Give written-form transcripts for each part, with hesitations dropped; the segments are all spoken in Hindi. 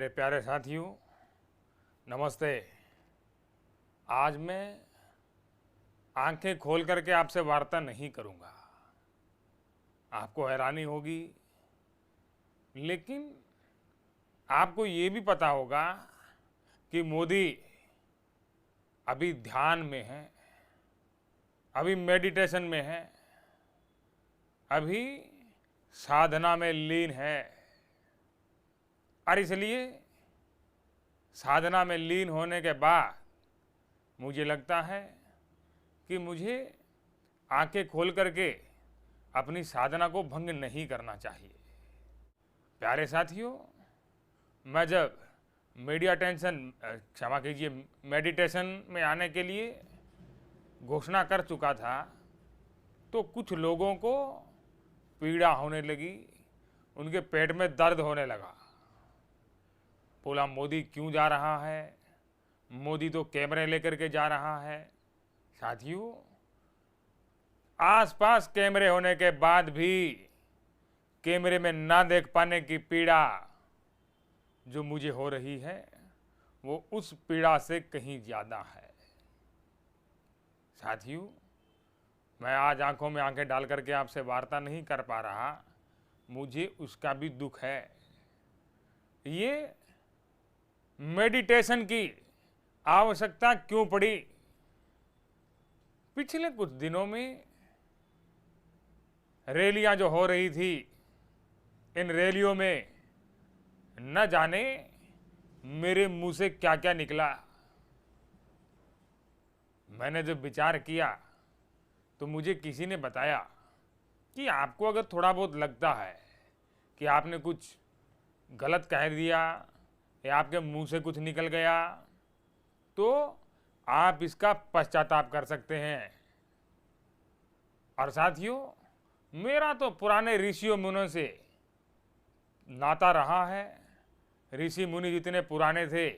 मेरे प्यारे साथियों, नमस्ते। आज मैं आंखें खोल करके आपसे वार्ता नहीं करूंगा। आपको हैरानी होगी, लेकिन आपको ये भी पता होगा कि मोदी अभी ध्यान में है, अभी मेडिटेशन में है, अभी साधना में लीन है। और इसलिए साधना में लीन होने के बाद मुझे लगता है कि मुझे आंखें खोल करके अपनी साधना को भंग नहीं करना चाहिए। प्यारे साथियों, मैं जब क्षमा कीजिए, मेडिटेशन में आने के लिए घोषणा कर चुका था, तो कुछ लोगों को पीड़ा होने लगी, उनके पेट में दर्द होने लगा। बोला, मोदी क्यों जा रहा है? मोदी तो कैमरे लेकर के जा रहा है। साथियों, आसपास कैमरे होने के बाद भी कैमरे में ना देख पाने की पीड़ा जो मुझे हो रही है, वो उस पीड़ा से कहीं ज्यादा है। साथियों, मैं आज आंखों में आंखें डाल करके आपसे वार्ता नहीं कर पा रहा, मुझे उसका भी दुख है। ये मेडिटेशन की आवश्यकता क्यों पड़ी? पिछले कुछ दिनों में रैलियां जो हो रही थी, इन रैलियों में न जाने मेरे मुंह से क्या क्या निकला। मैंने जब विचार किया तो मुझे किसी ने बताया कि आपको अगर थोड़ा बहुत लगता है कि आपने कुछ गलत कह दिया या आपके मुंह से कुछ निकल गया, तो आप इसका पश्चाताप कर सकते हैं। और साथियों, मेरा तो पुराने ऋषियों मुनियों से नाता रहा है। ऋषि मुनि जितने पुराने थे,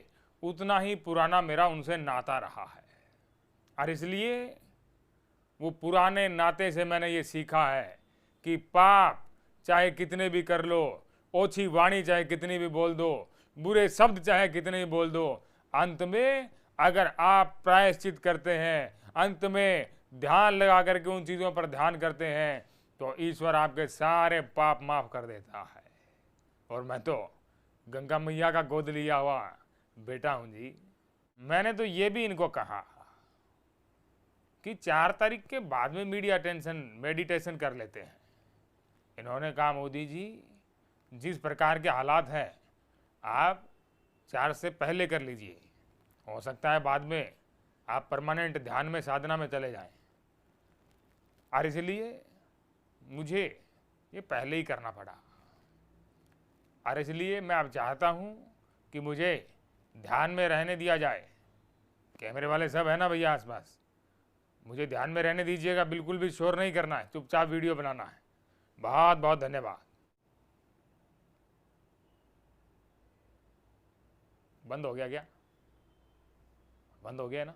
उतना ही पुराना मेरा उनसे नाता रहा है। और इसलिए वो पुराने नाते से मैंने ये सीखा है कि पाप चाहे कितने भी कर लो, ओछी वाणी चाहे कितनी भी बोल दो, बुरे शब्द चाहे कितने भी बोल दो, अंत में अगर आप प्रायश्चित करते हैं, अंत में ध्यान लगा करके उन चीज़ों पर ध्यान करते हैं, तो ईश्वर आपके सारे पाप माफ कर देता है। और मैं तो गंगा मैया का गोद लिया हुआ बेटा हूं जी। मैंने तो ये भी इनको कहा कि 4 तारीख के बाद में मेडिटेशन कर लेते हैं। इन्होंने कहा, मोदी जी, जिस प्रकार के हालात हैं, आप 4 से पहले कर लीजिए, हो सकता है बाद में आप परमानेंट ध्यान में, साधना में चले जाएं। और इसलिए मुझे ये पहले ही करना पड़ा। और इसलिए मैं अब चाहता हूं कि मुझे ध्यान में रहने दिया जाए। कैमरे वाले सब है ना भैया आसपास, मुझे ध्यान में रहने दीजिएगा, बिल्कुल भी शोर नहीं करना है, चुपचाप वीडियो बनाना है। बहुत बहुत धन्यवाद। बंद हो गया क्या? बंद हो गया ना?